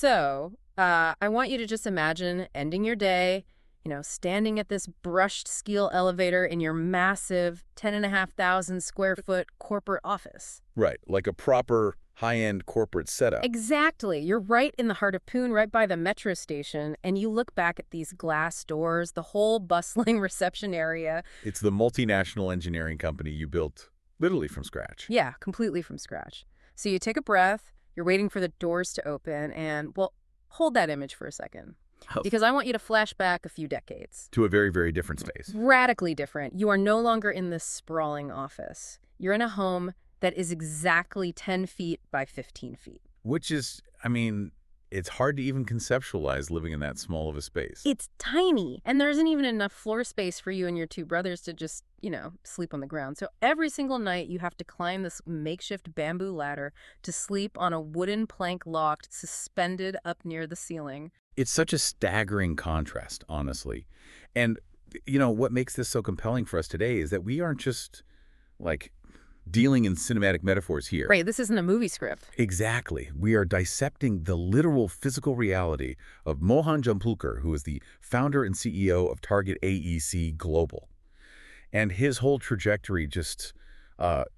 So, I want you to just imagine ending your day, standing at this brushed steel elevator in your massive 10,500 square foot corporate office. Right, like a proper high-end corporate setup. Exactly. You're right in the heart of Pune, right by the metro station, and you look back at these glass doors, the whole bustling reception area. It's the multinational engineering company you built literally from scratch. Yeah, completely from scratch. So you take a breath, you're waiting for the doors to open, and, well, hold that image for a second. Oh. Because I want you to flash back a few decades. To a very, very different space. Radically different. You are no longer in this sprawling office. You're in a home that is exactly 10 feet by 15 feet. Which is, it's hard to even conceptualize living in that small of a space. It's tiny, and there isn't even enough floor space for you and your two brothers to just, sleep on the ground. So every single night you have to climb this makeshift bamboo ladder to sleep on a wooden plank locked, suspended up near the ceiling. It's such a staggering contrast, honestly. And, what makes this so compelling for us today is that we aren't just, dealing in cinematic metaphors here. Right, this isn't a movie script. Exactly. We are dissecting the literal physical reality of Mohan Jambhulkar, who is the founder and CEO of Target AEC Global. And his whole trajectory just,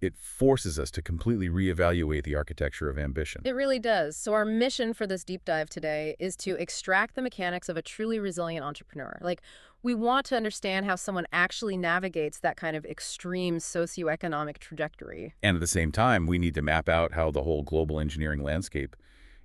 it forces us to completely reevaluate the architecture of ambition. It really does. So our mission for this deep dive today is to extract the mechanics of a truly resilient entrepreneur. We want to understand how someone actually navigates that kind of extreme socioeconomic trajectory. And at the same time, we need to map out how the whole global engineering landscape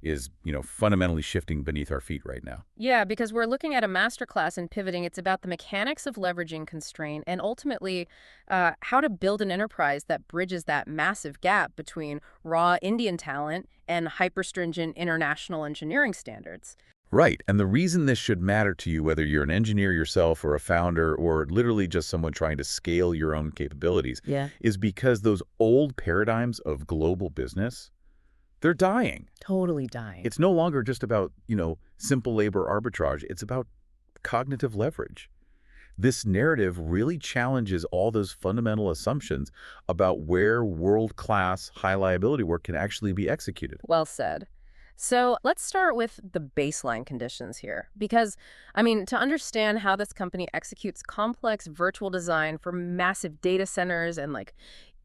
is, fundamentally shifting beneath our feet right now. Yeah, because we're looking at a masterclass in pivoting. It's about the mechanics of leveraging constraint and ultimately how to build an enterprise that bridges that massive gap between raw Indian talent and hyper-stringent international engineering standards. Right. And the reason this should matter to you, whether you're an engineer yourself or a founder or literally just someone trying to scale your own capabilities, is because those old paradigms of global business, they're dying. Totally dying. It's no longer just about, simple labor arbitrage. It's about cognitive leverage. This narrative really challenges all those fundamental assumptions about where world-class, high-liability work can actually be executed. Well said. So let's start with the baseline conditions here. Because, to understand how this company executes complex virtual design for massive data centers and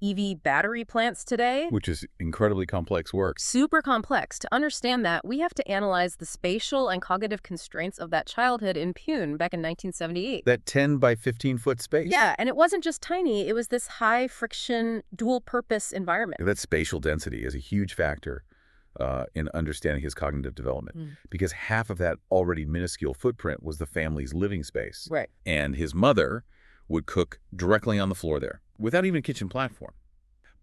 EV battery plants today. Which is incredibly complex work. Super complex. To understand that, we have to analyze the spatial and cognitive constraints of that childhood in Pune back in 1978. That 10 by 15-foot space. Yeah, and it wasn't just tiny. It was this high-friction, dual-purpose environment. That spatial density is a huge factor in understanding his cognitive development, because half of that already minuscule footprint was the family's living space. Right. And his mother would cook directly on the floor there, without even a kitchen platform.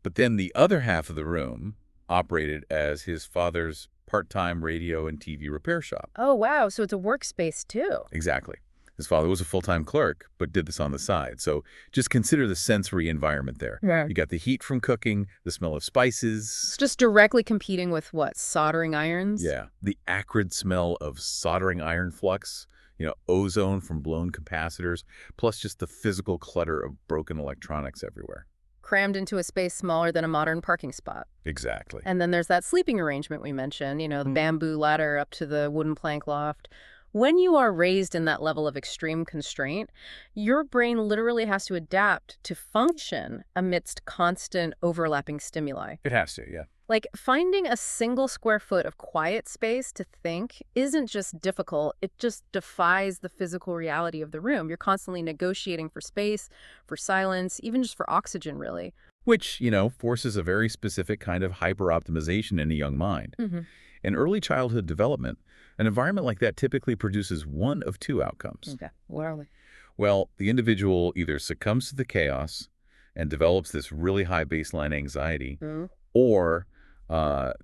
But then the other half of the room operated as his father's part-time radio and TV repair shop. Oh, wow. So it's a workspace, too. Exactly. His father was a full-time clerk, but did this on the side. So just consider the sensory environment there. Yeah. You got the heat from cooking, the smell of spices. It's just directly competing with what? Soldering irons? Yeah. The acrid smell of soldering iron flux, ozone from blown capacitors, plus just the physical clutter of broken electronics everywhere. Crammed into a space smaller than a modern parking spot. Exactly. And then there's that sleeping arrangement we mentioned, the bamboo ladder up to the wooden plank loft. When you are raised in that level of extreme constraint, your brain literally has to adapt to function amidst constant overlapping stimuli. It has to, yeah. Finding a single square foot of quiet space to think isn't just difficult, it just defies the physical reality of the room. You're constantly negotiating for space, for silence, even just for oxygen, really. Which, forces a very specific kind of hyper-optimization in a young mind. In early childhood development, an environment like that typically produces one of two outcomes. Okay, what are they? Well, the individual either succumbs to the chaos and develops this really high baseline anxiety, or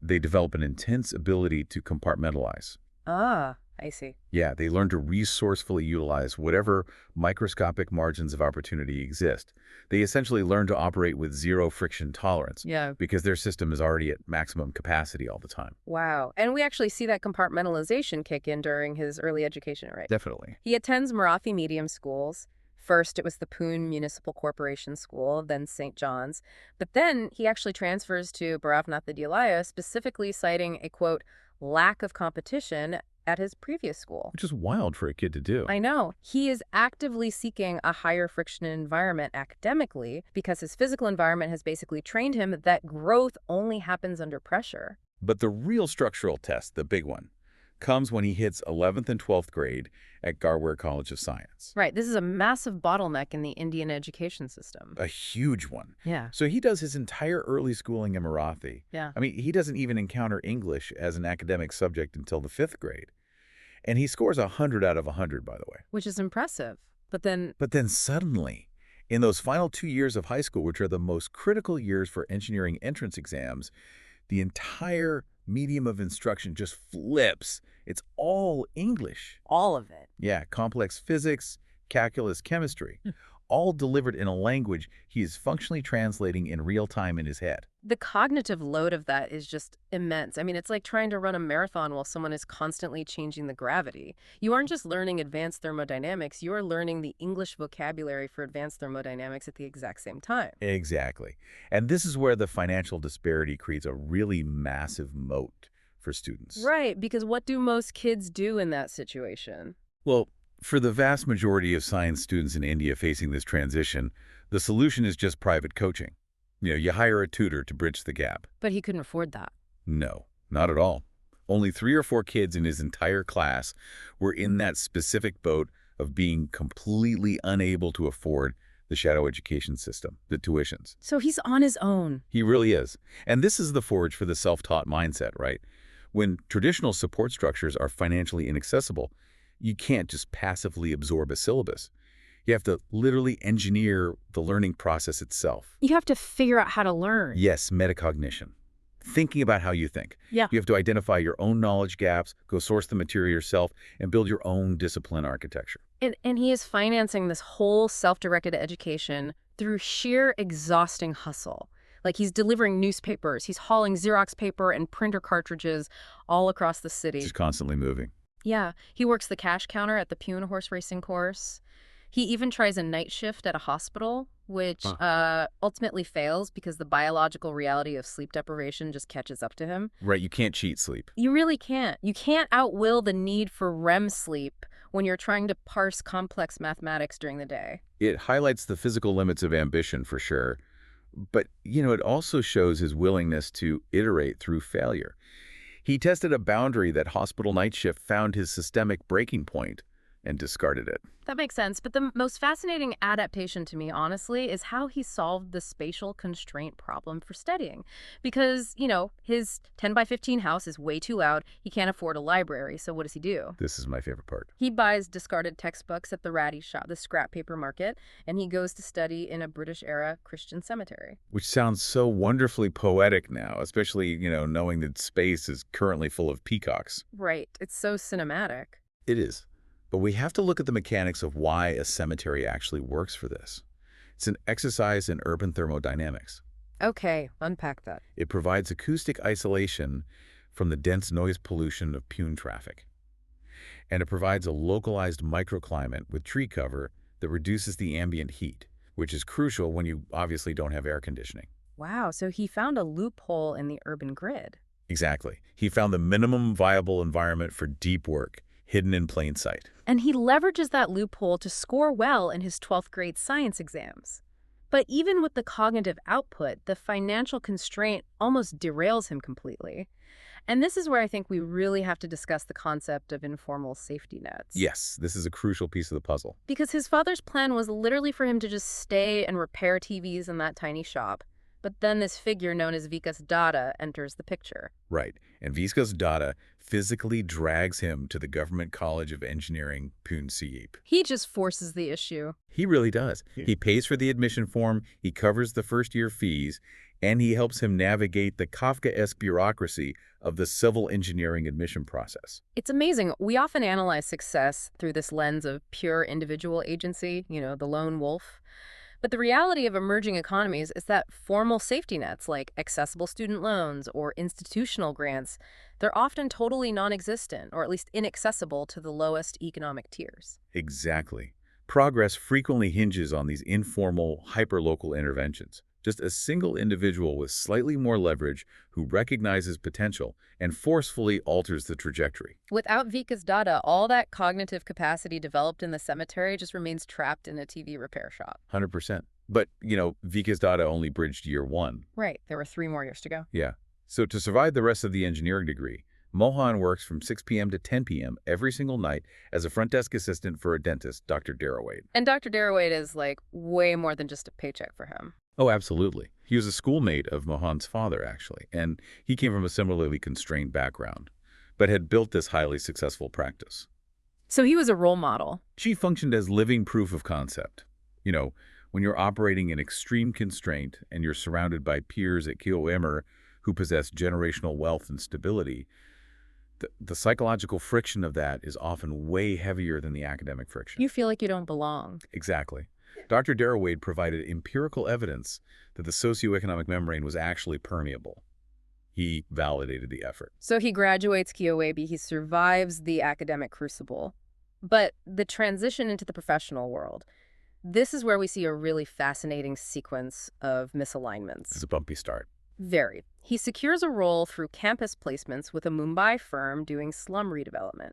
they develop an intense ability to compartmentalize. Ah, I see. Yeah, they learn to resourcefully utilize whatever microscopic margins of opportunity exist. They essentially learn to operate with zero friction tolerance. Yeah. Because their system is already at maximum capacity all the time. Wow. And we actually see that compartmentalization kick in during his early education, right? Definitely. He attends Marathi medium schools. First, it was the Pune Municipal Corporation School, then St. John's. But then he actually transfers to Bharavnath Vidyalaya, specifically citing a, quote, lack of competition at his previous school. Which is wild for a kid to do. I know. He is actively seeking a higher friction environment academically because his physical environment has basically trained him that growth only happens under pressure. But the real structural test, the big one, comes when he hits 11th and 12th grade at Garware College of Science. Right. This is a massive bottleneck in the Indian education system. A huge one. Yeah. So he does his entire early schooling in Marathi. Yeah. I mean, he doesn't even encounter English as an academic subject until the 5th grade. And he scores 100 out of 100, by the way. Which is impressive. But then Suddenly, in those final 2 years of high school, which are the most critical years for engineering entrance exams, the entire medium of instruction just flips. It's all English. all of it. Yeah, complex physics, calculus, chemistry, all delivered in a language he is functionally translating in real time in his head. The cognitive load of that is just immense. I mean, it's like trying to run a marathon while someone is constantly changing the gravity. You aren't just learning advanced thermodynamics, you are learning the English vocabulary for advanced thermodynamics at the exact same time. Exactly. And this is where the financial disparity creates a really massive moat for students. Right, because what do most kids do in that situation? Well, for the vast majority of science students in India facing this transition, the solution is just private coaching. You hire a tutor to bridge the gap. But he couldn't afford that. No, not at all. Only 3 or 4 kids in his entire class were in that specific boat of being completely unable to afford the shadow education system, the tuitions. So he's on his own. He really is. And this is the forge for the self-taught mindset, right? When traditional support structures are financially inaccessible, you can't just passively absorb a syllabus. You have to literally engineer the learning process itself. You have to figure out how to learn. Yes, metacognition. Thinking about how you think. Yeah. You have to identify your own knowledge gaps, go source the material yourself, and build your own discipline architecture. And he is financing this whole self-directed education through sheer exhausting hustle. Like he's delivering newspapers, he's hauling Xerox paper and printer cartridges all across the city. Just constantly moving. Yeah, he works the cash counter at the Pune horse racing course. He even tries a night shift at a hospital, which ultimately fails because the biological reality of sleep deprivation just catches up to him. Right, you can't cheat sleep. You really can't. You can't outwill the need for REM sleep when you're trying to parse complex mathematics during the day. It highlights the physical limits of ambition for sure. But, it also shows his willingness to iterate through failure. He tested a boundary that hospital night shift found his systemic breaking point and discarded it. That makes sense. But the most fascinating adaptation to me, honestly, is how he solved the spatial constraint problem for studying. Because, his 10 by 15 house is way too loud. He can't afford a library. So what does he do? This is my favorite part. He buys discarded textbooks at the ratty shop, the scrap paper market, and he goes to study in a British-era Christian cemetery. Which sounds so wonderfully poetic now, especially, knowing that space is currently full of peacocks. Right. It's so cinematic. It is. But we have to look at the mechanics of why a cemetery actually works for this. It's an exercise in urban thermodynamics. Okay, unpack that. It provides acoustic isolation from the dense noise pollution of Pune traffic. And it provides a localized microclimate with tree cover that reduces the ambient heat, which is crucial when you obviously don't have air conditioning. Wow, so he found a loophole in the urban grid. Exactly. He found the minimum viable environment for deep work, hidden in plain sight. And he leverages that loophole to score well in his 12th grade science exams. But even with the cognitive output, the financial constraint almost derails him completely. And this is where I think we really have to discuss the concept of informal safety nets. Yes, this is a crucial piece of the puzzle. Because his father's plan was literally for him to just stay and repair TVs in that tiny shop. But then this figure known as Vikas Datta enters the picture. Right. And Vikas Datta physically drags him to the Government College of Engineering, Pune COEP. He just forces the issue. He really does. He pays for the admission form, he covers the first-year fees, and he helps him navigate the Kafkaesque bureaucracy of the civil engineering admission process. It's amazing. We often analyze success through this lens of pure individual agency, the lone wolf. But the reality of emerging economies is that formal safety nets like accessible student loans or institutional grants, they're often totally non-existent or at least inaccessible to the lowest economic tiers. Exactly. Progress frequently hinges on these informal, hyperlocal interventions, Just a single individual with slightly more leverage who recognizes potential and forcefully alters the trajectory. Without Vika's data, all that cognitive capacity developed in the cemetery just remains trapped in a TV repair shop. 100%. But, Vika's data only bridged year one. Right. There were 3 more years to go. Yeah. So to survive the rest of the engineering degree, Mohan works from 6 p.m. to 10 p.m. every single night as a front desk assistant for a dentist, Dr. Darawade. And Dr. Darawade is like way more than just a paycheck for him. Oh, absolutely. He was a schoolmate of Mohan's father, actually, and he came from a similarly constrained background, but had built this highly successful practice. So he was a role model. She functioned as living proof of concept. When you're operating in extreme constraint and you're surrounded by peers at COEP who possess generational wealth and stability, the psychological friction of that is often way heavier than the academic friction. You feel like you don't belong. Exactly. Dr. Darawade provided empirical evidence that the socioeconomic membrane was actually permeable. He validated the effort. So he graduates COEP, he survives the academic crucible. But the transition into the professional world, this is where we see a really fascinating sequence of misalignments. It's a bumpy start. Very. He secures a role through campus placements with a Mumbai firm doing slum redevelopment,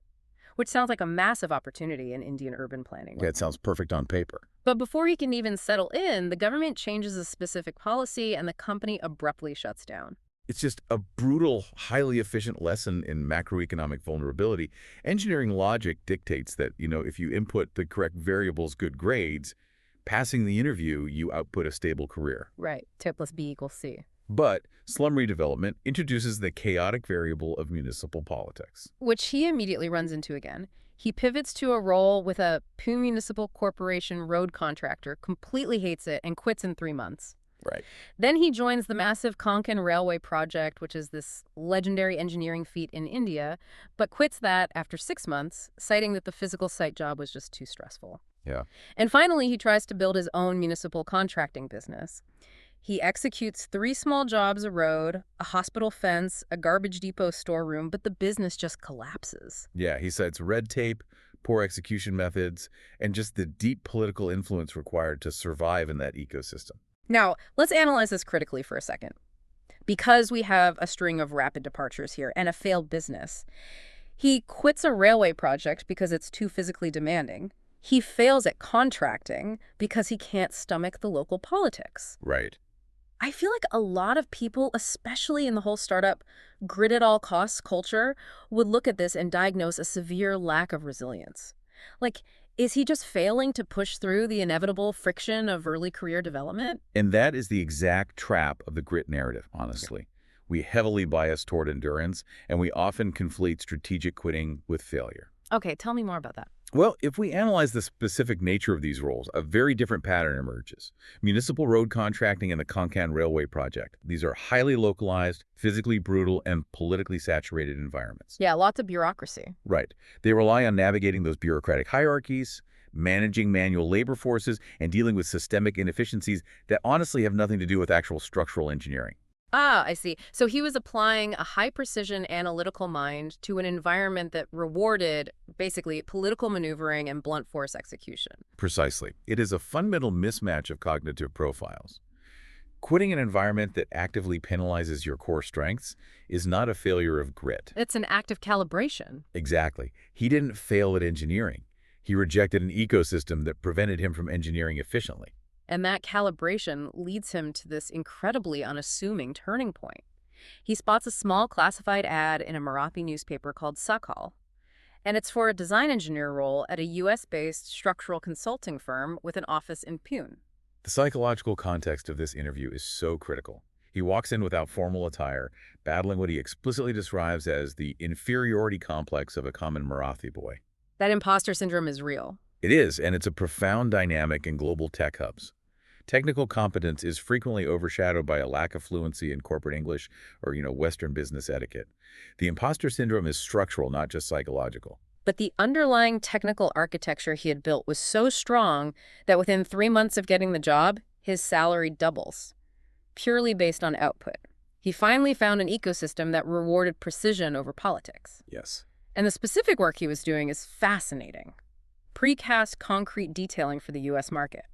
which sounds like a massive opportunity in Indian urban planning. Yeah, it sounds perfect on paper. But before he can even settle in, the government changes a specific policy and the company abruptly shuts down. It's just a brutal, highly efficient lesson in macroeconomic vulnerability. Engineering logic dictates that, if you input the correct variables, good grades, passing the interview, you output a stable career. Right. 2 + B = C. But slum redevelopment introduces the chaotic variable of municipal politics. Which he immediately runs into again. He pivots to a role with a Pune Municipal Corporation road contractor, completely hates it, and quits in 3 months. Right. Then he joins the massive Konkan Railway project, which is this legendary engineering feat in India, but quits that after 6 months, citing that the physical site job was just too stressful. Yeah. And finally, he tries to build his own municipal contracting business. He executes 3 small jobs: a road, a hospital fence, a garbage depot storeroom, but the business just collapses. Yeah, he cites red tape, poor execution methods, and just the deep political influence required to survive in that ecosystem. Now, let's analyze this critically for a second. Because we have a string of rapid departures here and a failed business, he quits a railway project because it's too physically demanding. He fails at contracting because he can't stomach the local politics. Right. I feel like a lot of people, especially in the whole startup grit at all costs culture, would look at this and diagnose a severe lack of resilience. Like, is he just failing to push through the inevitable friction of early career development? And that is the exact trap of the grit narrative, honestly. We heavily bias toward endurance, and we often conflate strategic quitting with failure. Okay, tell me more about that. Well, if we analyze the specific nature of these roles, a very different pattern emerges. Municipal road contracting and the Konkan Railway project. These are highly localized, physically brutal, and politically saturated environments. Yeah, lots of bureaucracy. Right. They rely on navigating those bureaucratic hierarchies, managing manual labor forces, and dealing with systemic inefficiencies that honestly have nothing to do with actual structural engineering. Ah, I see. So he was applying a high-precision analytical mind to an environment that rewarded, basically, political maneuvering and blunt force execution. Precisely. It is a fundamental mismatch of cognitive profiles. Quitting an environment that actively penalizes your core strengths is not a failure of grit. It's an act of calibration. Exactly. He didn't fail at engineering. He rejected an ecosystem that prevented him from engineering efficiently. And that calibration leads him to this incredibly unassuming turning point. He spots a small classified ad in a Marathi newspaper called Sakal, and it's for a design engineer role at a US-based structural consulting firm with an office in Pune. The psychological context of this interview is so critical. He walks in without formal attire, battling what he explicitly describes as the inferiority complex of a common Marathi boy. That imposter syndrome is real. It is, and it's a profound dynamic in global tech hubs. Technical competence is frequently overshadowed by a lack of fluency in corporate English or, Western business etiquette. The imposter syndrome is structural, not just psychological. But the underlying technical architecture he had built was so strong that within 3 months of getting the job, his salary doubles, purely based on output. He finally found an ecosystem that rewarded precision over politics. Yes. And the specific work he was doing is fascinating. Precast concrete detailing for the U.S. market.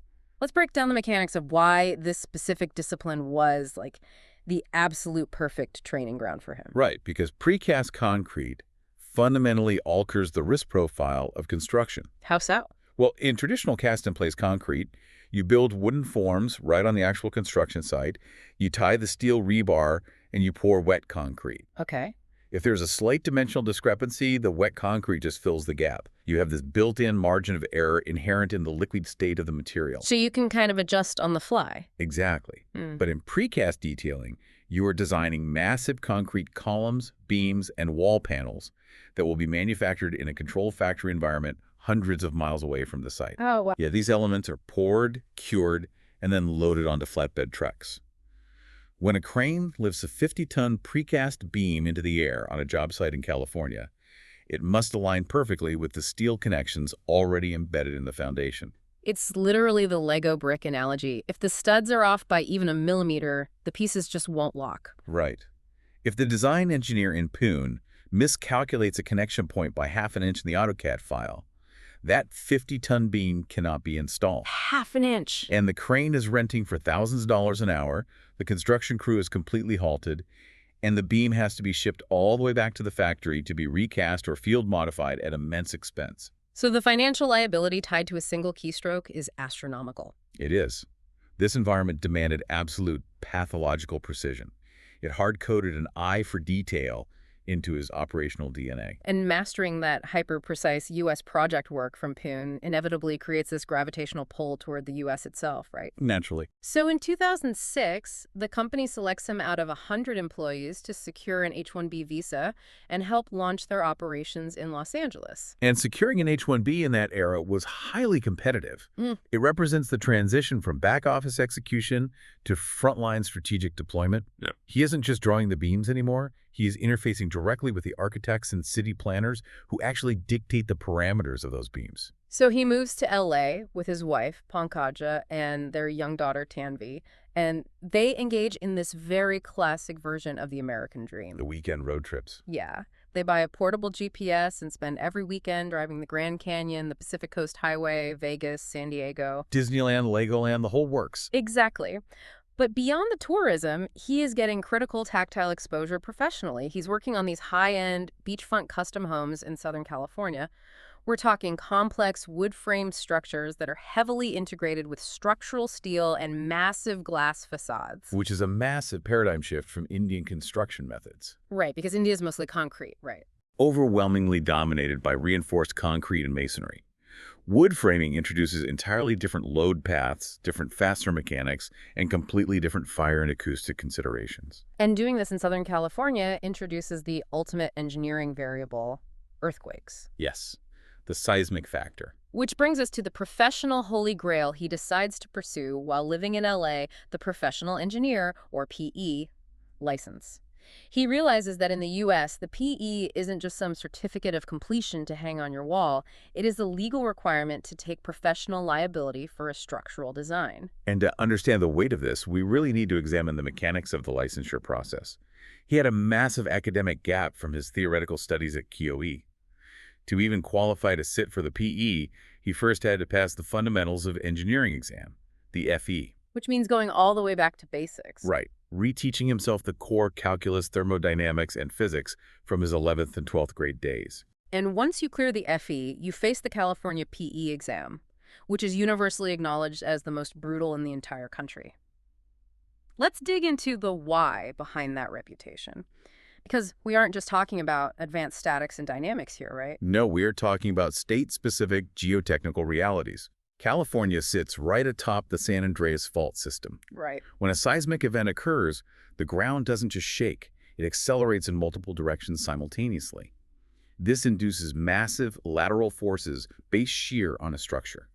Let's break down the mechanics of why this specific discipline was like the absolute perfect training ground for him. Right, because precast concrete fundamentally alters the risk profile of construction. How so? Well, in traditional cast-in-place concrete, you build wooden forms right on the actual construction site, you tie the steel rebar, and you pour wet concrete. Okay. If there's a slight dimensional discrepancy, the wet concrete just fills the gap. You have this built-in margin of error inherent in the liquid state of the material. So you can kind of adjust on the fly. Exactly. Hmm. But in precast detailing, you are designing massive concrete columns, beams, and wall panels that will be manufactured in a controlled factory environment hundreds of miles away from the site. Oh, wow. Yeah, these elements are poured, cured, and then loaded onto flatbed trucks. When a crane lifts a 50-ton precast beam into the air on a job site in California, it must align perfectly with the steel connections already embedded in the foundation. It's literally the Lego brick analogy. If the studs are off by even a millimeter, the pieces just won't lock. Right. If the design engineer in Pune miscalculates a connection point by half an inch in the AutoCAD file, that 50-ton beam cannot be installed. Half an inch. And the crane is renting for thousands of dollars an hour, the construction crew is completely halted, and the beam has to be shipped all the way back to the factory to be recast or field modified at immense expense. So the financial liability tied to a single keystroke is astronomical. It is. This environment demanded absolute pathological precision. It hard-coded an eye for detail into his operational DNA. And mastering that hyper-precise U.S. project work from Pune inevitably creates this gravitational pull toward the U.S. itself, right? Naturally. So in 2006, the company selects him out of 100 employees to secure an H-1B visa and help launch their operations in Los Angeles. And securing an H-1B in that era was highly competitive. It represents the transition from back-office execution to frontline strategic deployment. Yeah. He isn't just drawing the beams anymore. He is interfacing directly with the architects and city planners who actually dictate the parameters of those beams. So he moves to L.A. with his wife, Pankaj, and their young daughter, Tanvi, and they engage in this very classic version of the American dream. The weekend road trips. Yeah. They buy a portable GPS and spend every weekend driving the Grand Canyon, the Pacific Coast Highway, Vegas, San Diego. Disneyland, Legoland, the whole works. Exactly. But beyond the tourism, he is getting critical tactile exposure professionally. He's working on these high-end beachfront custom homes in Southern California. We're talking complex wood-framed structures that are heavily integrated with structural steel and massive glass facades. Which is a massive paradigm shift from Indian construction methods. Right, because India is mostly concrete, right? Overwhelmingly dominated by reinforced concrete and masonry. Wood framing introduces entirely different load paths, different fastener mechanics, and completely different fire and acoustic considerations. And doing this in Southern California introduces the ultimate engineering variable, earthquakes. Yes, the seismic factor. Which brings us to the professional holy grail he decides to pursue while living in LA, the professional engineer, or PE, license. He realizes that in the U.S., the PE isn't just some certificate of completion to hang on your wall. It is a legal requirement to take professional liability for a structural design. And to understand the weight of this, we really need to examine the mechanics of the licensure process. He had a massive academic gap from his theoretical studies at COE. To even qualify to sit for the PE, he first had to pass the Fundamentals of Engineering exam, the FE. Which means going all the way back to basics. Right. Reteaching himself the core calculus, thermodynamics, and physics from his 11th and 12th grade days. And once you clear the FE, you face the California PE exam, which is universally acknowledged as the most brutal in the entire country. Let's dig into the why behind that reputation. Because we aren't just talking about advanced statics and dynamics here, right? No, we're talking about state-specific geotechnical realities. California sits right atop the San Andreas fault system. Right. When a seismic event occurs, the ground doesn't just shake, it accelerates in multiple directions simultaneously. This induces massive lateral forces based shear on a structure.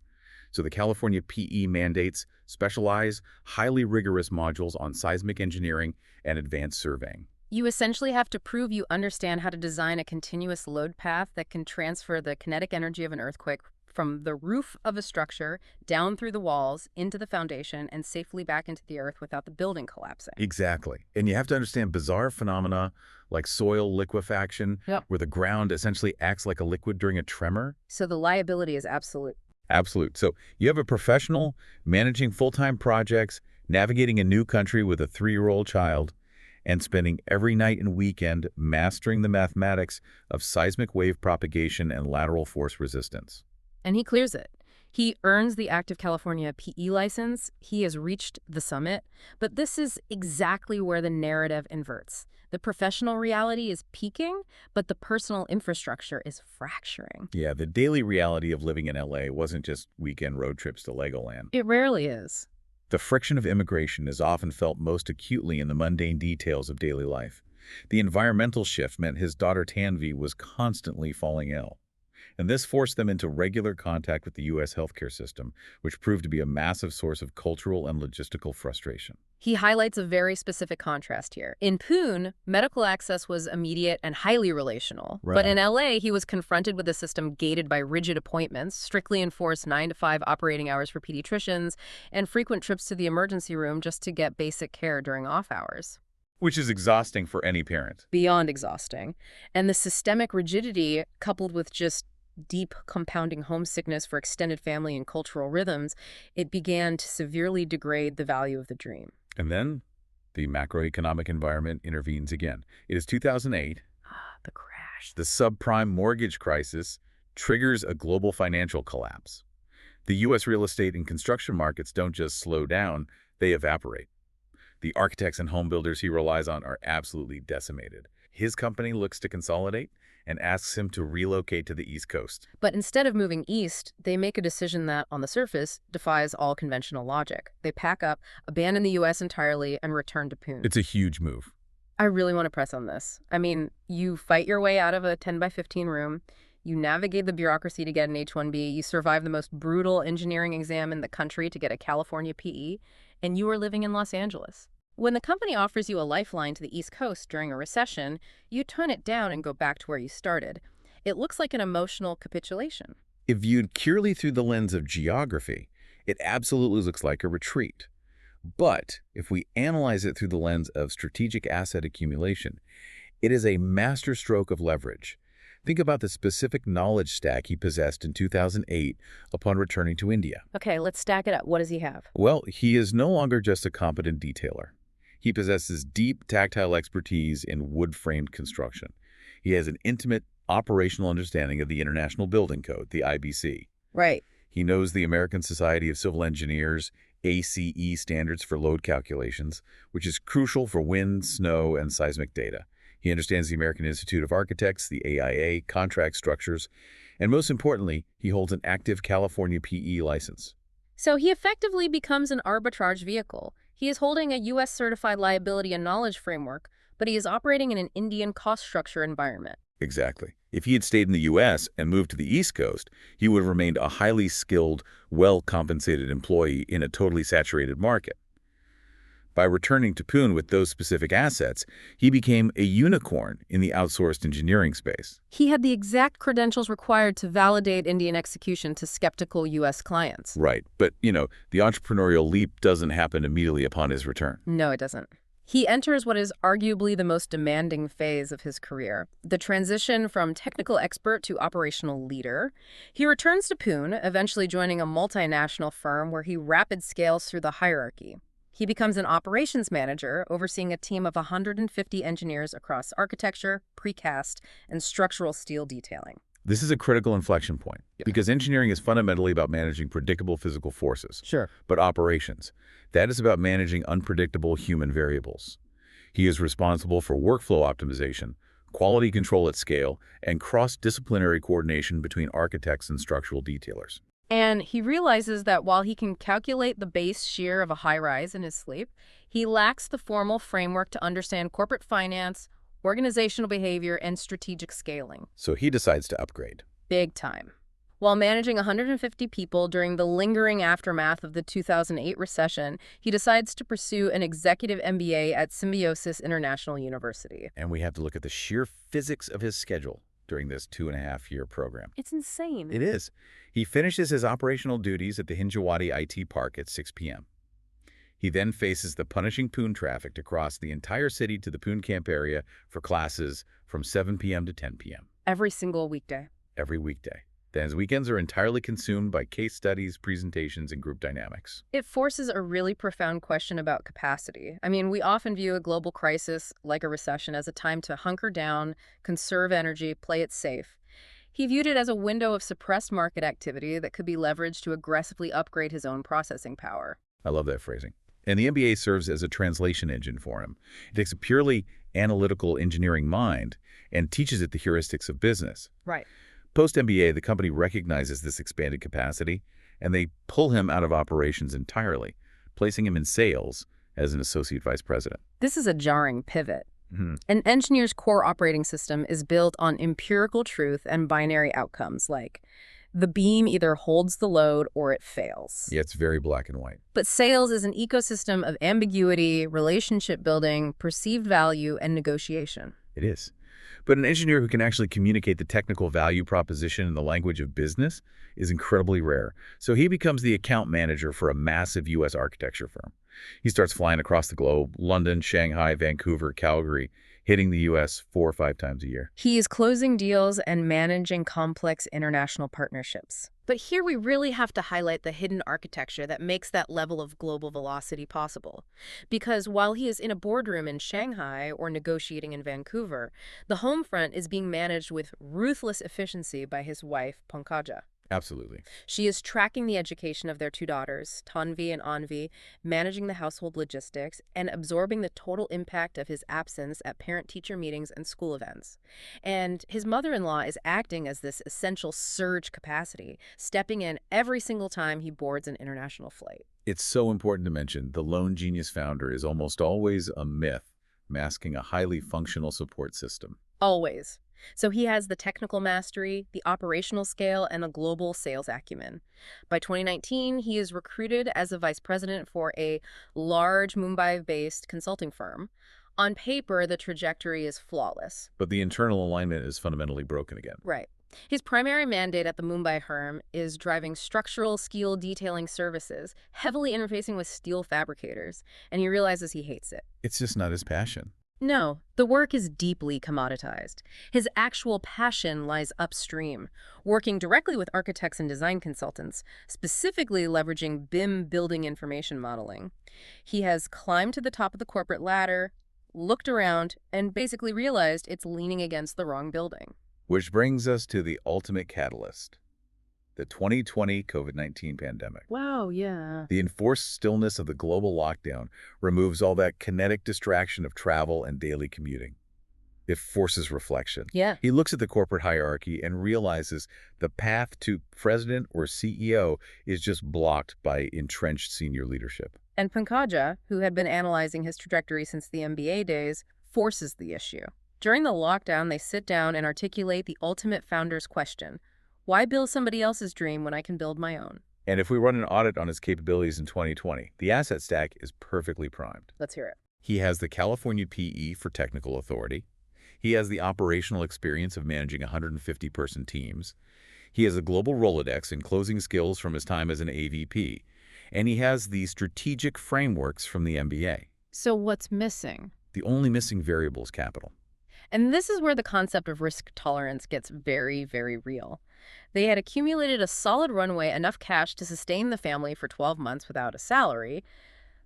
So the California PE mandates specialized, highly rigorous modules on seismic engineering and advanced surveying. You essentially have to prove you understand how to design a continuous load path that can transfer the kinetic energy of an earthquake from the roof of a structure down through the walls into the foundation and safely back into the earth without the building collapsing. Exactly. And you have to understand bizarre phenomena like soil liquefaction, Yep. where the ground essentially acts like a liquid during a tremor. So the liability is absolute. Absolute. So you have a professional managing full-time projects, navigating a new country with a 3-year-old child, and spending every night and weekend mastering the mathematics of seismic wave propagation and lateral force resistance. And he clears it. He earns the active California PE license. He has reached the summit. But this is exactly where the narrative inverts. The professional reality is peaking, but the personal infrastructure is fracturing. Yeah, the daily reality of living in LA wasn't just weekend road trips to Legoland. It rarely is. The friction of immigration is often felt most acutely in the mundane details of daily life. The environmental shift meant his daughter Tanvi was constantly falling ill, and this forced them into regular contact with the U.S. healthcare system, which proved to be a massive source of cultural and logistical frustration. He highlights a very specific contrast here. In Pune, medical access was immediate and highly relational. Right. But in LA, he was confronted with a system gated by rigid appointments, strictly enforced 9 to 5 operating hours for pediatricians, and frequent trips to the emergency room just to get basic care during off hours. Which is exhausting for any parent. Beyond exhausting. And the systemic rigidity, coupled with just deep compounding homesickness for extended family and cultural rhythms, it began to severely degrade the value of the dream. And then the macroeconomic environment intervenes again. It is 2008. The crash. The subprime mortgage crisis triggers a global financial collapse. The U.S. real estate and construction markets don't just slow down, they evaporate. The architects and home builders he relies on are absolutely decimated. His company looks to consolidate and asks him to relocate to the East Coast. But instead of moving east, they make a decision that, on the surface, defies all conventional logic. They pack up, abandon the U.S. entirely, and return to Pune. It's a huge move. I really want to press on this. I mean, you fight your way out of a 10 by 15 room, you navigate the bureaucracy to get an H-1B, you survive the most brutal engineering exam in the country to get a California PE, and you are living in Los Angeles. When the company offers you a lifeline to the East Coast during a recession, you turn it down and go back to where you started. It looks like an emotional capitulation. If viewed purely through the lens of geography, it absolutely looks like a retreat. But if we analyze it through the lens of strategic asset accumulation, it is a masterstroke of leverage. Think about the specific knowledge stack he possessed in 2008 upon returning to India. Okay, let's stack it up. What does he have? Well, he is no longer just a competent detailer. He possesses deep tactile expertise in wood-framed construction. He has an intimate operational understanding of the International Building Code, the IBC. Right. He knows the American Society of Civil Engineers, ACE standards for load calculations, which is crucial for wind, snow, and seismic data. He understands the American Institute of Architects, the AIA, contract structures, and most importantly, he holds an active California PE license. So he effectively becomes an arbitrage vehicle. He is holding a U.S. certified liability and knowledge framework, but he is operating in an Indian cost structure environment. Exactly. If he had stayed in the U.S. and moved to the East Coast, he would have remained a highly skilled, well-compensated employee in a totally saturated market. By returning to Pune with those specific assets, he became a unicorn in the outsourced engineering space. He had the exact credentials required to validate Indian execution to skeptical U.S. clients. Right. But, the entrepreneurial leap doesn't happen immediately upon his return. No, it doesn't. He enters what is arguably the most demanding phase of his career, the transition from technical expert to operational leader. He returns to Pune, eventually joining a multinational firm where he rapid scales through the hierarchy. He becomes an operations manager, overseeing a team of 150 engineers across architecture, precast, and structural steel detailing. This is a critical inflection point, because engineering is fundamentally about managing predictable physical forces. Sure. But operations, that is about managing unpredictable human variables. He is responsible for workflow optimization, quality control at scale, and cross-disciplinary coordination between architects and structural detailers. And he realizes that while he can calculate the base shear of a high-rise in his sleep, he lacks the formal framework to understand corporate finance, organizational behavior, and strategic scaling. So he decides to upgrade. Big time. While managing 150 people during the lingering aftermath of the 2008 recession, he decides to pursue an executive MBA at Symbiosis International University. And we have to look at the sheer physics of his schedule during this 2.5-year program. It's insane. It is. He finishes his operational duties at the Hinjawadi IT Park at 6 p.m. He then faces the punishing Pune traffic to cross the entire city to the Pune camp area for classes from 7 p.m. to 10 p.m. Every single weekday. Every weekday. Then his weekends are entirely consumed by case studies, presentations, and group dynamics. It forces a really profound question about capacity. I mean, we often view a global crisis, like a recession, as a time to hunker down, conserve energy, play it safe. He viewed it as a window of suppressed market activity that could be leveraged to aggressively upgrade his own processing power. I love that phrasing. And the MBA serves as a translation engine for him. It takes a purely analytical engineering mind and teaches it the heuristics of business. Right. Post-MBA, the company recognizes this expanded capacity, and they pull him out of operations entirely, placing him in sales as an associate vice president. This is a jarring pivot. Mhm. An engineer's core operating system is built on empirical truth and binary outcomes like the beam either holds the load or it fails. Yeah, it's very black and white. But sales is an ecosystem of ambiguity, relationship building, perceived value, and negotiation. It is. But an engineer who can actually communicate the technical value proposition in the language of business is incredibly rare. So he becomes the account manager for a massive U.S. architecture firm. He starts flying across the globe, London, Shanghai, Vancouver, Calgary, hitting the U.S. 4 or 5 times a year. He is closing deals and managing complex international partnerships. But here we really have to highlight the hidden architecture that makes that level of global velocity possible. Because while he is in a boardroom in Shanghai or negotiating in Vancouver, the home front is being managed with ruthless efficiency by his wife, Pankaj. Absolutely. She is tracking the education of their 2 daughters, Tanvi and Anvi, managing the household logistics, and absorbing the total impact of his absence at parent-teacher meetings and school events. And his mother-in-law is acting as this essential surge capacity, stepping in every single time he boards an international flight. It's so important to mention the lone genius founder is almost always a myth, masking a highly functional support system. Always. So he has the technical mastery, the operational scale, and a global sales acumen. By 2019, he is recruited as a vice president for a large Mumbai-based consulting firm. On paper, the trajectory is flawless. But the internal alignment is fundamentally broken again. Right. His primary mandate at the Mumbai firm is driving structural steel detailing services, heavily interfacing with steel fabricators, and he realizes he hates it. It's just not his passion. No, the work is deeply commoditized. His actual passion lies upstream, working directly with architects and design consultants, specifically leveraging BIM building information modeling. He has climbed to the top of the corporate ladder, looked around, and basically realized it's leaning against the wrong building. Which brings us to the ultimate catalyst, the 2020 COVID-19 pandemic. Wow, yeah. The enforced stillness of the global lockdown removes all that kinetic distraction of travel and daily commuting. It forces reflection. Yeah. He looks at the corporate hierarchy and realizes the path to president or CEO is just blocked by entrenched senior leadership. And Pankaj, who had been analyzing his trajectory since the MBA days, forces the issue. During the lockdown, they sit down and articulate the ultimate founder's question. Why build somebody else's dream when I can build my own? And if we run an audit on his capabilities in 2020, the asset stack is perfectly primed. Let's hear it. He has the California PE for technical authority. He has the operational experience of managing 150-person teams. He has a global Rolodex and closing skills from his time as an AVP. And he has the strategic frameworks from the MBA. So what's missing? The only missing variable is capital. And this is where the concept of risk tolerance gets very, very real. They had accumulated a solid runway, enough cash to sustain the family for 12 months without a salary,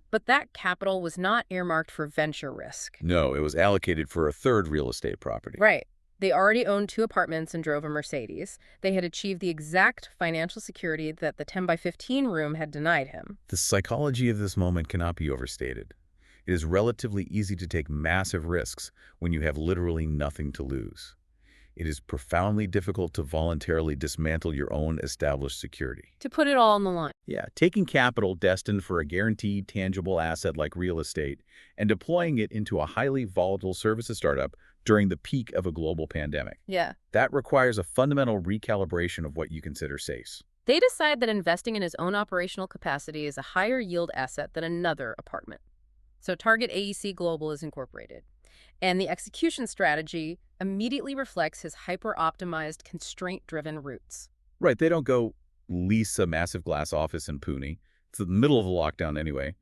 but that capital was not earmarked for venture risk. No, it was allocated for a third real estate property. Right. They already owned 2 apartments and drove a Mercedes. They had achieved the exact financial security that the 10-by-15 room had denied him. The psychology of this moment cannot be overstated. It is relatively easy to take massive risks when you have literally nothing to lose. It is profoundly difficult to voluntarily dismantle your own established security. To put it all on the line. Yeah, taking capital destined for a guaranteed tangible asset like real estate and deploying it into a highly volatile services startup during the peak of a global pandemic. Yeah. That requires a fundamental recalibration of what you consider safe. They decide that investing in his own operational capacity is a higher yield asset than another apartment. So Target AEC Global is incorporated. And the execution strategy immediately reflects his hyper-optimized, constraint-driven roots. Right, they don't go lease a massive glass office in Pune. It's the middle of the lockdown anyway.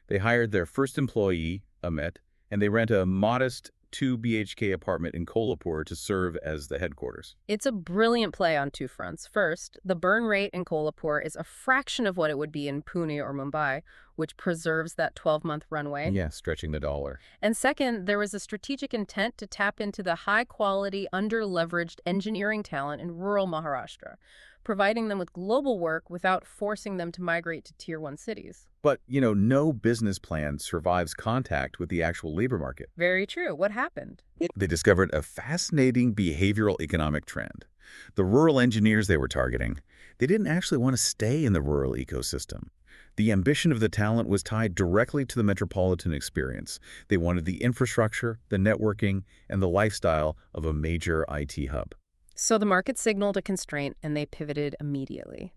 They hired their first employee, Amit, and they rent a modest 2 BHK apartment in Kolhapur to serve as the headquarters. It's a brilliant play on two fronts. First, the burn rate in Kolhapur is a fraction of what it would be in Pune or Mumbai, which preserves that 12-month runway. Yeah, stretching the dollar. And second, there was a strategic intent to tap into the high-quality, under-leveraged engineering talent in rural Maharashtra, providing them with global work without forcing them to migrate to Tier 1 cities. But, no business plan survives contact with the actual labor market. Very true. What happened? They discovered a fascinating behavioral economic trend. The rural engineers they were targeting, they didn't actually want to stay in the rural ecosystem. The ambition of the talent was tied directly to the metropolitan experience. They wanted the infrastructure, the networking, and the lifestyle of a major IT hub. So the market signaled a constraint, and they pivoted immediately.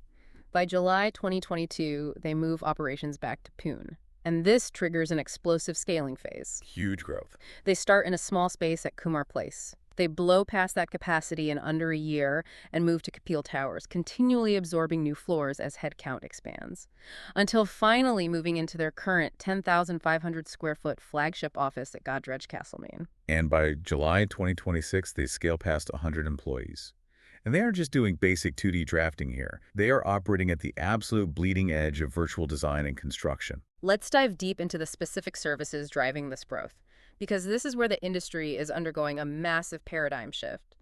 By July 2022, they move operations back to Pune, and this triggers an explosive scaling phase. Huge growth. They start in a small space at Kumar Place. They blow past that capacity in under a year and move to Kapil Towers, continually absorbing new floors as headcount expands, until finally moving into their current 10,500 square foot flagship office at Godrej Castlemaine. And by July 2026, they scale past 100 employees. And they aren't just doing basic 2D drafting here. They are operating at the absolute bleeding edge of virtual design and construction. Let's dive deep into the specific services driving this growth, because this is where the industry is undergoing a massive paradigm shift.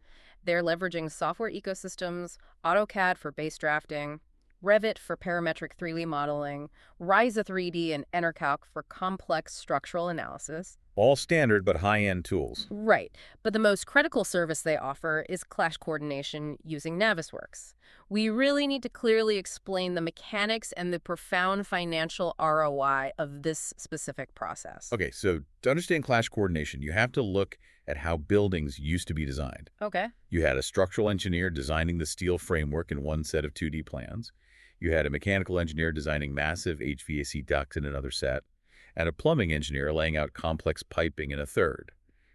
They're leveraging software ecosystems, AutoCAD for base drafting, Revit for parametric 3D modeling, Ryza 3D and EnterCalc for complex structural analysis. All standard but high-end tools. Right, but the most critical service they offer is clash coordination using Navisworks. We really need to clearly explain the mechanics and the profound financial ROI of this specific process. Okay, so to understand clash coordination, you have to look at how buildings used to be designed. Okay. You had a structural engineer designing the steel framework in one set of 2D plans. You had a mechanical engineer designing massive HVAC ducts in another set, and a plumbing engineer laying out complex piping in a third.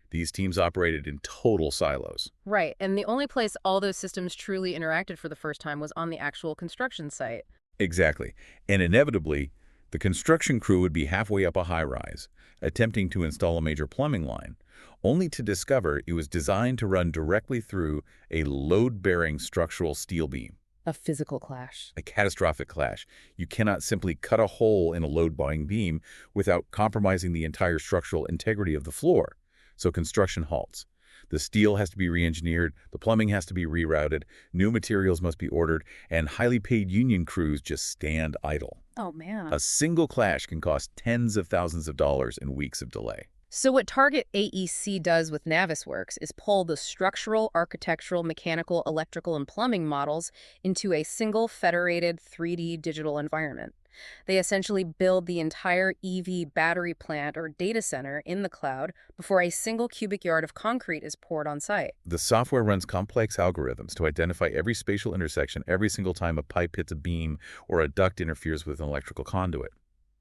These teams operated in total silos. Right, and the only place all those systems truly interacted for the first time was on the actual construction site. Exactly. And inevitably, the construction crew would be halfway up a high-rise, attempting to install a major plumbing line, only to discover it was designed to run directly through a load-bearing structural steel beam. A physical clash. A catastrophic clash. You cannot simply cut a hole in a load-bearing beam without compromising the entire structural integrity of the floor. So construction halts. The steel has to be re-engineered, the plumbing has to be rerouted, new materials must be ordered, and highly paid union crews just stand idle. Oh, man. A single clash can cost tens of thousands of dollars and weeks of delay. So what Target AEC does with Navisworks is pull the structural, architectural, mechanical, electrical, and plumbing models into a single federated 3D digital environment. They essentially build the entire EV battery plant or data center in the cloud before a single cubic yard of concrete is poured on site. The software runs complex algorithms to identify every spatial intersection every single time a pipe hits a beam or a duct interferes with an electrical conduit.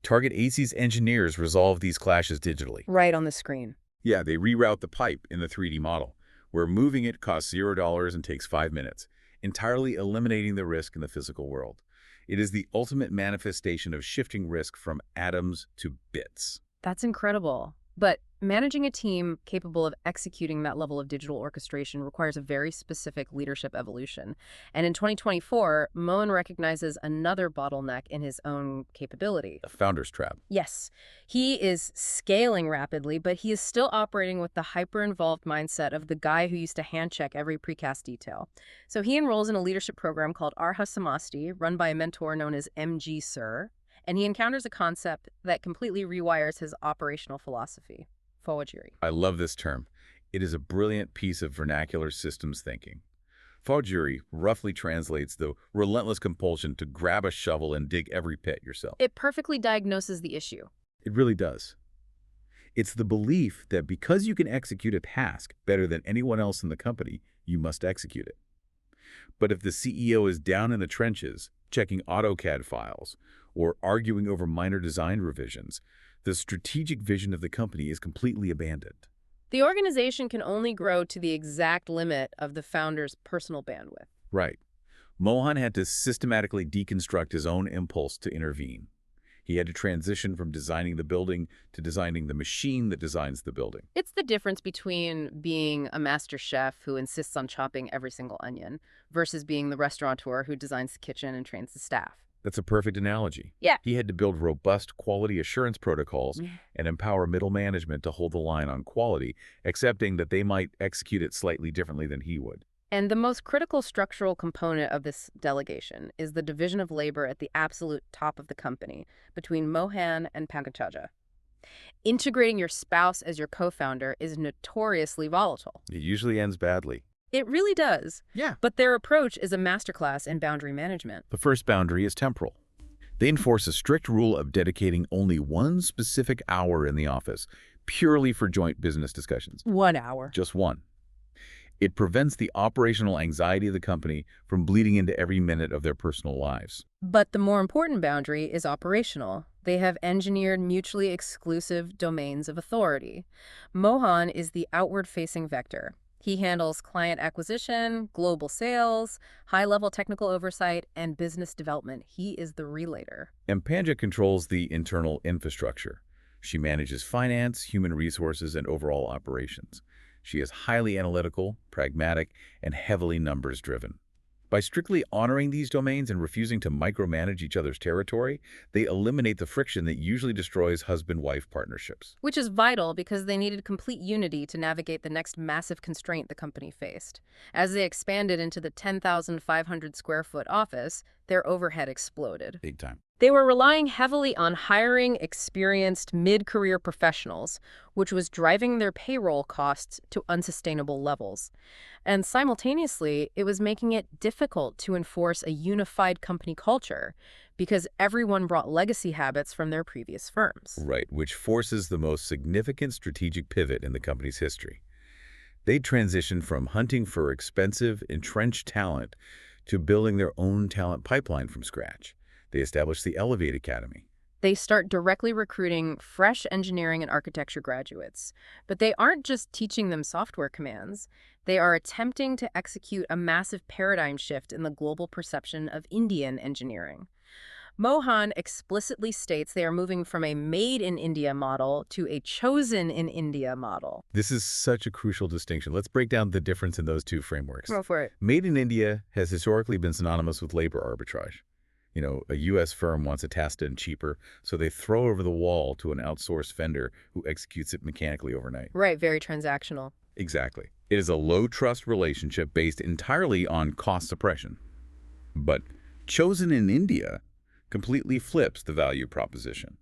Target AEC's engineers resolve these clashes digitally. Right on the screen. Yeah, they reroute the pipe in the 3D model, where moving it costs $0 and takes 5 minutes, entirely eliminating the risk in the physical world. It is the ultimate manifestation of shifting risk from atoms to bits. That's incredible. But managing a team capable of executing that level of digital orchestration requires a very specific leadership evolution. And in 2024, Mohan recognizes another bottleneck in his own capability. A founder's trap. Yes, he is scaling rapidly, but he is still operating with the hyper-involved mindset of the guy who used to hand-check every precast detail. So he enrolls in a leadership program called Arha Samasti, run by a mentor known as MG Sir. And he encounters a concept that completely rewires his operational philosophy. Forgery. I love this term. It is a brilliant piece of vernacular systems thinking. Forgery roughly translates the relentless compulsion to grab a shovel and dig every pit yourself. It perfectly diagnoses the issue. It really does. It's the belief that because you can execute a task better than anyone else in the company, you must execute it. But if the CEO is down in the trenches, checking AutoCAD files, or arguing over minor design revisions, the strategic vision of the company is completely abandoned. The organization can only grow to the exact limit of the founder's personal bandwidth. Right. Mohan had to systematically deconstruct his own impulse to intervene. He had to transition from designing the building to designing the machine that designs the building. It's the difference between being a master chef who insists on chopping every single onion versus being the restaurateur who designs the kitchen and trains the staff. That's a perfect analogy. Yeah. He had to build robust quality assurance protocols Mm. and empower middle management to hold the line on quality, accepting that they might execute it slightly differently than he would. And the most critical structural component of this delegation is the division of labor at the absolute top of the company between Mohan and Pankachaja. Integrating your spouse as your co-founder is notoriously volatile. It usually ends badly. It really does. Yeah. But their approach is a masterclass in boundary management. The first boundary is temporal. They enforce a strict rule of dedicating only one specific hour in the office, purely for joint business discussions. 1 hour. Just one. It prevents the operational anxiety of the company from bleeding into every minute of their personal lives. But the more important boundary is operational. They have engineered mutually exclusive domains of authority. Mohan is the outward-facing vector. He handles client acquisition, global sales, high-level technical oversight, and business development. He is the relator. And Panja controls the internal infrastructure. She manages finance, human resources, and overall operations. She is highly analytical, pragmatic, and heavily numbers-driven. By strictly honoring these domains and refusing to micromanage each other's territory, they eliminate the friction that usually destroys husband-wife partnerships. Which is vital because they needed complete unity to navigate the next massive constraint the company faced. As they expanded into the 10,500 square foot office, their overhead exploded. Big time. They were relying heavily on hiring experienced mid-career professionals, which was driving their payroll costs to unsustainable levels. And simultaneously, it was making it difficult to enforce a unified company culture because everyone brought legacy habits from their previous firms. Right, which forces the most significant strategic pivot in the company's history. They transitioned from hunting for expensive, entrenched talent to building their own talent pipeline from scratch. They established the Elevate Academy. They start directly recruiting fresh engineering and architecture graduates. But they aren't just teaching them software commands. They are attempting to execute a massive paradigm shift in the global perception of Indian engineering. Mohan explicitly states they are moving from a made-in-India model to a chosen-in-India model. This is such a crucial distinction. Let's break down the difference in those two frameworks. Go for it. Made in India has historically been synonymous with labor arbitrage. A U.S. firm wants a task done cheaper, so they throw over the wall to an outsourced vendor who executes it mechanically overnight. Right, very transactional. Exactly. It is a low-trust relationship based entirely on cost suppression. But chosen in India completely flips the value proposition.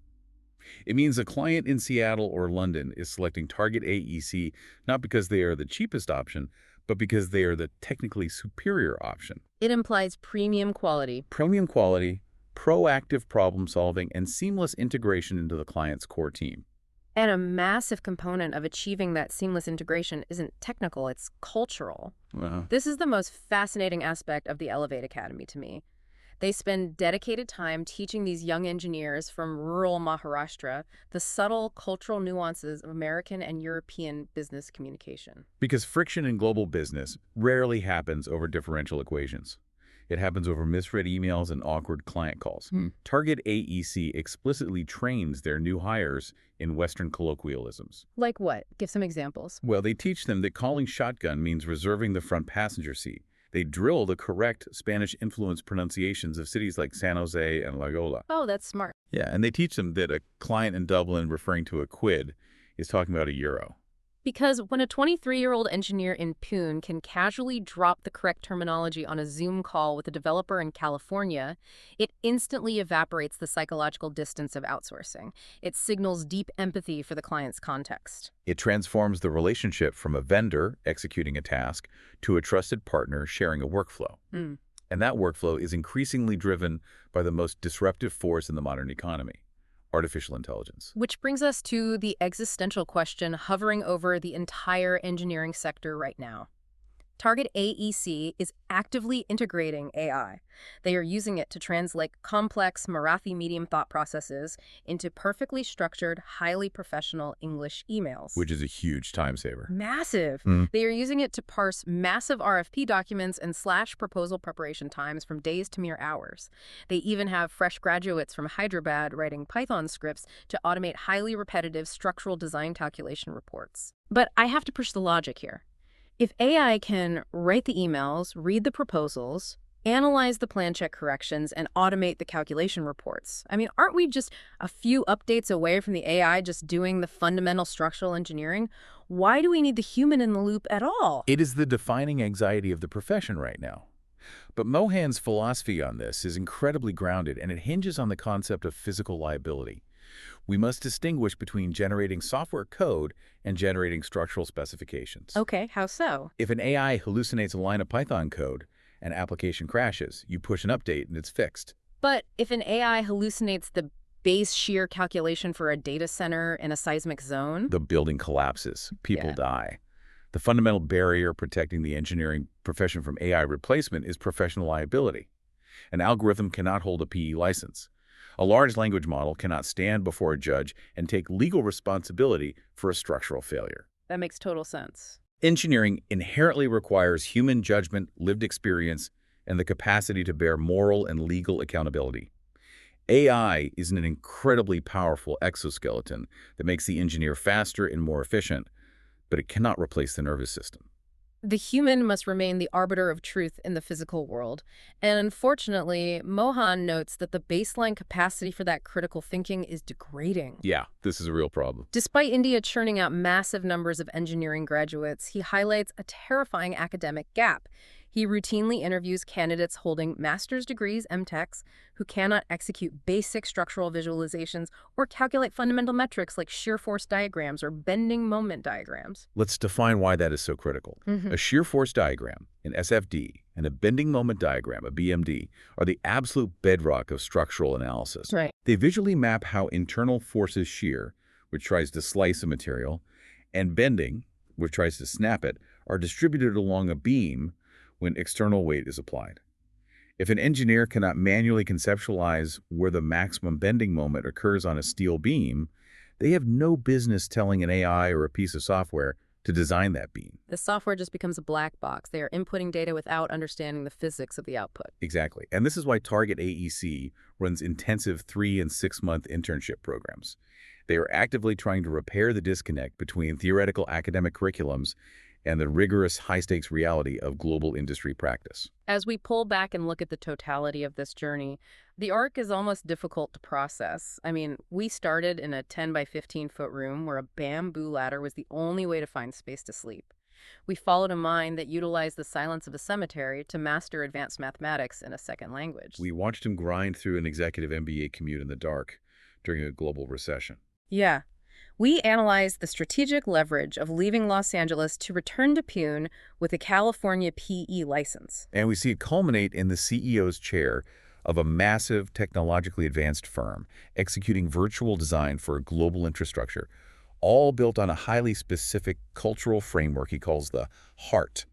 It means a client in Seattle or London is selecting Target AEC not because they are the cheapest option, but because they are the technically superior option. It implies premium quality. Premium quality, proactive problem solving, and seamless integration into the client's core team. And a massive component of achieving that seamless integration isn't technical, it's cultural. This is the most fascinating aspect of the Elevate Academy to me. They spend dedicated time teaching these young engineers from rural Maharashtra the subtle cultural nuances of American and European business communication. Because friction in global business rarely happens over differential equations. It happens over misread emails and awkward client calls. Target AEC explicitly trains their new hires in Western colloquialisms. Like what? Give some examples. Well, they teach them that calling shotgun means reserving the front passenger seat. They drill the correct Spanish-influenced pronunciations of cities like San Jose and La Gola. Oh, that's smart. Yeah, and they teach them that a client in Dublin referring to a quid is talking about a euro. Because when a 23-year-old engineer in Pune can casually drop the correct terminology on a Zoom call with a developer in California, it instantly evaporates the psychological distance of outsourcing. It signals deep empathy for the client's context. It transforms the relationship from a vendor executing a task to a trusted partner sharing a workflow. And that workflow is increasingly driven by the most disruptive force in the modern economy: artificial intelligence. Which brings us to the existential question hovering over the entire engineering sector right now. Target AEC is actively integrating AI. They are using it to translate complex Marathi medium thought processes into perfectly structured, highly professional English emails. Which is a huge time saver. Massive. Mm. They are using it to parse massive RFP documents and slash proposal preparation times from days to mere hours. They even have fresh graduates from Hyderabad writing Python scripts to automate highly repetitive structural design calculation reports. But I have to push the logic here. If AI can write the emails, read the proposals, analyze the plan check corrections, and automate the calculation reports, aren't we just a few updates away from the AI just doing the fundamental structural engineering? Why do we need the human in the loop at all? It is the defining anxiety of the profession right now. But Mohan's philosophy on this is incredibly grounded, and it hinges on the concept of physical liability. We must distinguish between generating software code and generating structural specifications. Okay, how so? If an AI hallucinates a line of Python code, an application crashes, you push an update and it's fixed. But if an AI hallucinates the base shear calculation for a data center in a seismic zone? The building collapses. People Yeah. die. The fundamental barrier protecting the engineering profession from AI replacement is professional liability. An algorithm cannot hold a PE license. A large language model cannot stand before a judge and take legal responsibility for a structural failure. That makes total sense. Engineering inherently requires human judgment, lived experience, and the capacity to bear moral and legal accountability. AI is an incredibly powerful exoskeleton that makes the engineer faster and more efficient, but it cannot replace the nervous system. The human must remain the arbiter of truth in the physical world. And unfortunately, Mohan notes that the baseline capacity for that critical thinking is degrading. Yeah, this is a real problem. Despite India churning out massive numbers of engineering graduates, he highlights a terrifying academic gap. He routinely interviews candidates holding master's degrees, MTechs, who cannot execute basic structural visualizations or calculate fundamental metrics like shear force diagrams or bending moment diagrams. Let's define why that is so critical. A shear force diagram, an SFD, and a bending moment diagram, a BMD, are the absolute bedrock of structural analysis. Right. They visually map how internal forces shear, which tries to slice a material, and bending, which tries to snap it, are distributed along a beam when external weight is applied. If an engineer cannot manually conceptualize where the maximum bending moment occurs on a steel beam, they have no business telling an AI or a piece of software to design that beam. The software just becomes a black box. They are inputting data without understanding the physics of the output. Exactly. And this is why Target AEC runs intensive 3- and 6-month internship programs. They are actively trying to repair the disconnect between theoretical academic curriculums and the rigorous high-stakes reality of global industry practice. As we pull back and look at the totality of this journey, the arc is almost difficult to process. We started in a 10 by 15-foot room where a bamboo ladder was the only way to find space to sleep. We followed a mind that utilized the silence of a cemetery to master advanced mathematics in a second language. We watched him grind through an executive MBA commute in the dark during a global recession. Yeah. We analyzed the strategic leverage of leaving Los Angeles to return to Pune with a California PE license. And we see it culminate in the CEO's chair of a massive technologically advanced firm, executing virtual design for a global infrastructure, all built on a highly specific cultural framework he calls the HEART,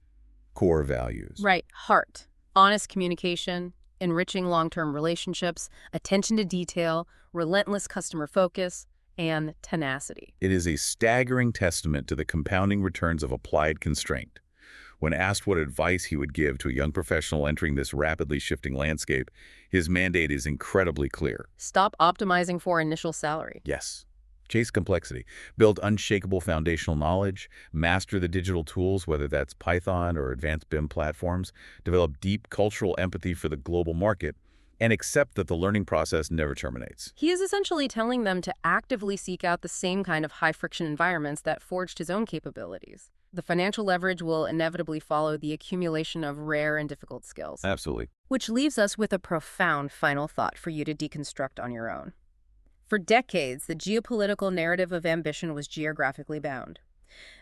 core values. Right, HEART. Honest communication, enriching long-term relationships, attention to detail, relentless customer focus, and tenacity. It is a staggering testament to the compounding returns of applied constraint. When asked what advice he would give to a young professional entering this rapidly shifting landscape, his mandate is incredibly clear. Stop optimizing for initial salary. Yes. Chase complexity. Build unshakable foundational knowledge. Master the digital tools, whether that's Python or advanced BIM platforms. Develop deep cultural empathy for the global market, and accept that the learning process never terminates. He is essentially telling them to actively seek out the same kind of high-friction environments that forged his own capabilities. The financial leverage will inevitably follow the accumulation of rare and difficult skills. Absolutely. Which leaves us with a profound final thought for you to deconstruct on your own. For decades, the geopolitical narrative of ambition was geographically bound.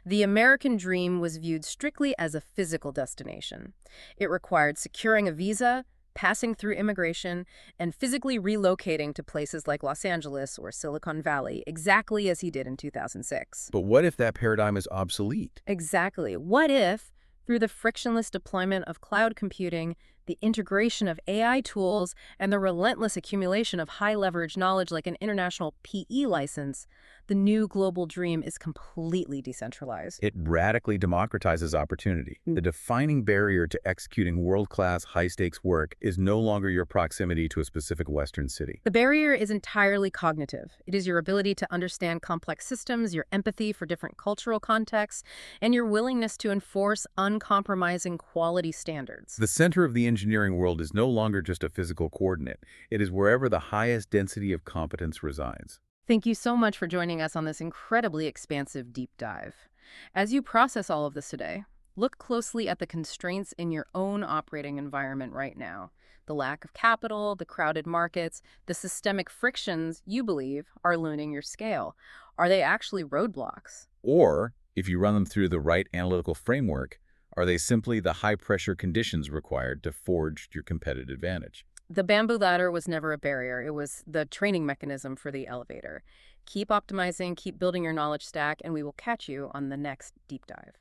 The American dream was viewed strictly as a physical destination. It required securing a visa, passing through immigration, and physically relocating to places like Los Angeles or Silicon Valley, exactly as he did in 2006. But what if that paradigm is obsolete? Exactly. What if Through the frictionless deployment of cloud computing, the integration of AI tools, and the relentless accumulation of high-leverage knowledge like an international PE license, the new global dream is completely decentralized. It radically democratizes opportunity. The defining barrier to executing world-class, high-stakes work is no longer your proximity to a specific Western city. The barrier is entirely cognitive. It is your ability to understand complex systems, your empathy for different cultural contexts, and your willingness to enforce uncompromising quality standards. The center of the engineering world is no longer just a physical coordinate. It is wherever the highest density of competence resides. Thank you so much for joining us on this incredibly expansive deep dive. As you process all of this today, look closely at the constraints in your own operating environment right now. The lack of capital, the crowded markets, the systemic frictions you believe are limiting your scale. Are they actually roadblocks? Or, if you run them through the right analytical framework, are they simply the high-pressure conditions required to forge your competitive advantage? The bamboo ladder was never a barrier. It was the training mechanism for the elevator. Keep optimizing, keep building your knowledge stack, and we will catch you on the next deep dive.